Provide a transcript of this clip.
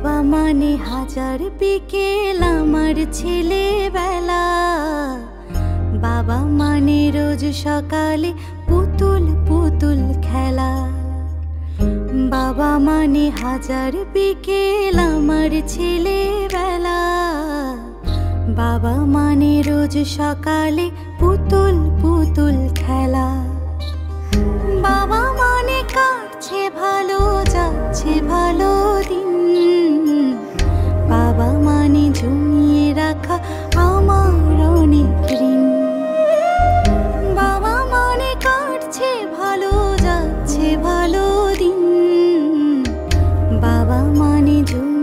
বাবা মানে হাজার বিকেল আমার ছেলেবেলা। বাবা মানে রোজ সকালে পুতুল পুতুল খেলা। বাবা মানে হাজার বিকেল আমার ছেলেবেলা। বাবা মানে রোজ সকালে পুতুল পুতুল খেলা। বাবা মানে কাটছে ভালো, যাচ্ছে ভালো দিন। বাবা মানে জমি